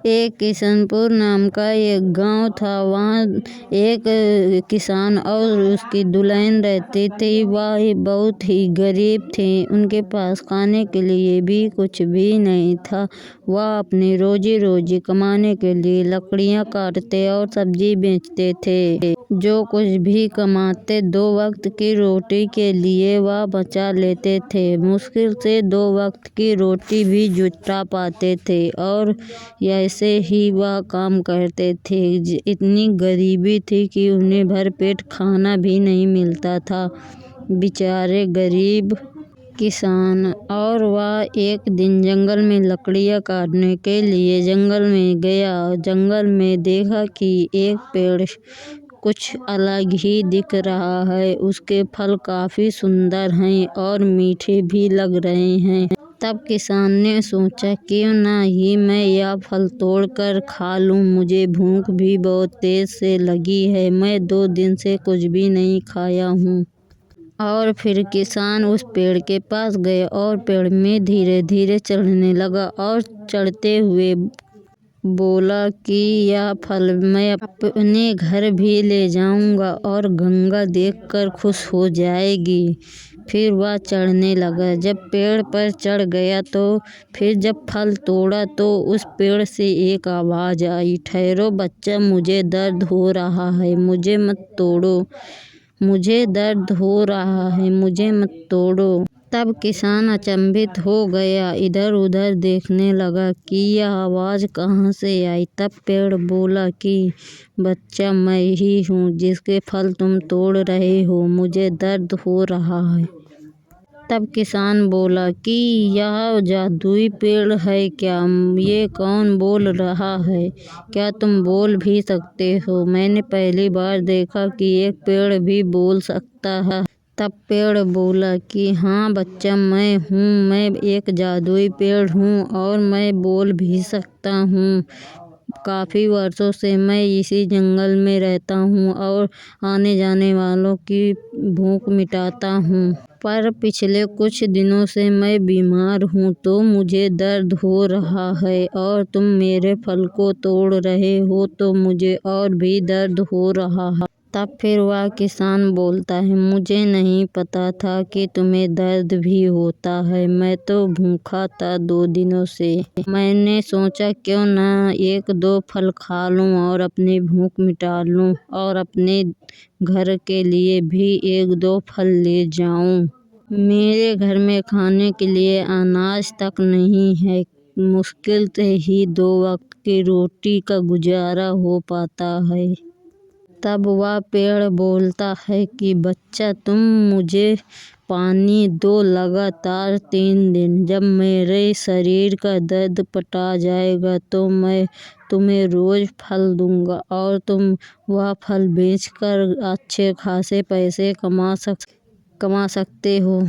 एक किशनपुर नाम का एक गांव था। वहाँ एक किसान और उसकी दुल्हन रहती थी। वह बहुत ही गरीब थे। उनके पास खाने के लिए भी कुछ भी नहीं था। वह अपनी रोजी रोजी कमाने के लिए लकड़ियाँ काटते और सब्जी बेचते थे। जो कुछ भी कमाते 2 वक्त की रोटी के लिए वह बचा लेते थे। मुश्किल से 2 वक्त की रोटी भी जुटा पाते थे और ऐसे ही वह काम करते थे। इतनी गरीबी थी कि उन्हें भरपेट खाना भी नहीं मिलता था। बेचारे गरीब किसान। और वह एक दिन जंगल में लकड़ियाँ काटने के लिए जंगल में गया। जंगल में देखा कि एक पेड़ कुछ अलग ही दिख रहा है। उसके फल काफी सुंदर हैं और मीठे भी लग रहे हैं। तब किसान ने सोचा, क्यों ना ही मैं यह फल तोड़कर खा लूं। मुझे भूख भी बहुत तेज से लगी है। मैं 2 दिन से कुछ भी नहीं खाया हूँ। और फिर किसान उस पेड़ के पास गए और पेड़ में धीरे धीरे चढ़ने लगा और चढ़ते हुए बोला कि यह फल मैं अपने घर भी ले जाऊंगा और गंगा देखकर खुश हो जाएगी। फिर वह चढ़ने लगा। जब पेड़ पर चढ़ गया तो फिर जब फल तोड़ा तो उस पेड़ से एक आवाज़ आई, ठहरो बच्चा, मुझे दर्द हो रहा है, मुझे मत तोड़ो। मुझे दर्द हो रहा है, मुझे मत तोड़ो। तब किसान अचंभित हो गया। इधर उधर देखने लगा कि यह आवाज़ कहाँ से आई। तब पेड़ बोला कि बच्चा, मैं ही हूँ जिसके फल तुम तोड़ रहे हो। मुझे दर्द हो रहा है। तब किसान बोला कि यह जादुई पेड़ है क्या? ये कौन बोल रहा है? क्या तुम बोल भी सकते हो? मैंने पहली बार देखा कि एक पेड़ भी बोल सकता है। तब पेड़ बोला कि हाँ बच्चा, मैं हूँ। मैं एक जादुई पेड़ हूँ और मैं बोल भी सकता हूँ। काफ़ी वर्षों से मैं इसी जंगल में रहता हूँ और आने जाने वालों की भूख मिटाता हूँ। पर पिछले कुछ दिनों से मैं बीमार हूँ तो मुझे दर्द हो रहा है और तुम मेरे फल को तोड़ रहे हो तो मुझे और भी दर्द हो रहा है। तब फिर वह किसान बोलता है, मुझे नहीं पता था कि तुम्हें दर्द भी होता है। मैं तो भूखा था 2 दिनों से। मैंने सोचा क्यों ना 1-2 फल खा लूं और अपनी भूख मिटा लूं और अपने घर के लिए भी 1-2 फल ले जाऊं। मेरे घर में खाने के लिए अनाज तक नहीं है। मुश्किल से ही 2 वक्त की रोटी का गुजारा हो पाता है। तब वह पेड़ बोलता है कि बच्चा, तुम मुझे पानी दो लगातार 3 दिन। जब मेरे शरीर का दर्द पटा जाएगा तो मैं तुम्हें रोज़ फल दूंगा और तुम वह फल बेचकर अच्छे खासे पैसे कमा सकते हो।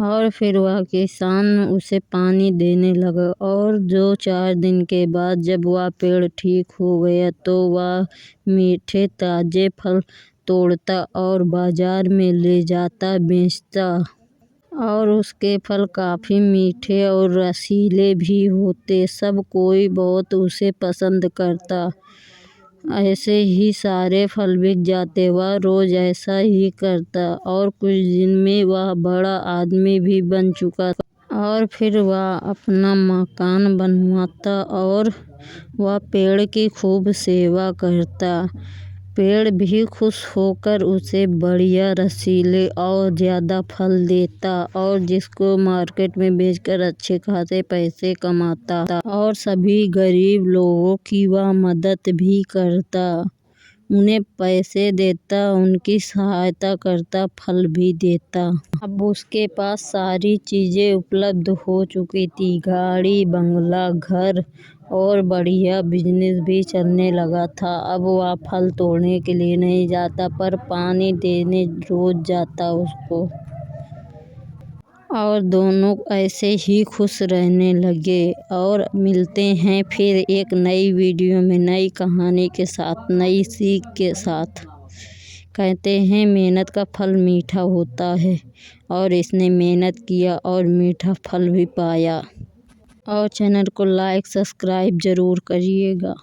और फिर वह किसान उसे पानी देने लगा और 2-4 दिन के बाद जब वह पेड़ ठीक हो गया तो वह मीठे ताजे फल तोड़ता और बाजार में ले जाता बेचता। और उसके फल काफ़ी मीठे और रसीले भी होते। सब कोई बहुत उसे पसंद करता। ऐसे ही सारे फल बिक जाते। वह रोज़ ऐसा ही करता और कुछ दिन में वह बड़ा आदमी भी बन चुका था। और फिर वह अपना मकान बनवाता और वह पेड़ की खूब सेवा करता। पेड़ भी खुश होकर उसे बढ़िया रसीले और ज़्यादा फल देता और जिसको मार्केट में बेचकर अच्छे खासे पैसे कमाता। और सभी गरीब लोगों की वह मदद भी करता। उन्हें पैसे देता, उनकी सहायता करता, फल भी देता। अब उसके पास सारी चीज़ें उपलब्ध हो चुकी थी। गाड़ी, बंगला, घर और बढ़िया बिजनेस भी चलने लगा था। अब वह फल तोड़ने के लिए नहीं जाता पर पानी देने रोज जाता उसको। और दोनों ऐसे ही खुश रहने लगे। और मिलते हैं फिर एक नई वीडियो में नई कहानी के साथ, नई सीख के साथ। कहते हैं मेहनत का फल मीठा होता है और इसने मेहनत किया और मीठा फल भी पाया। और चैनल को लाइक सब्सक्राइब ज़रूर करिएगा।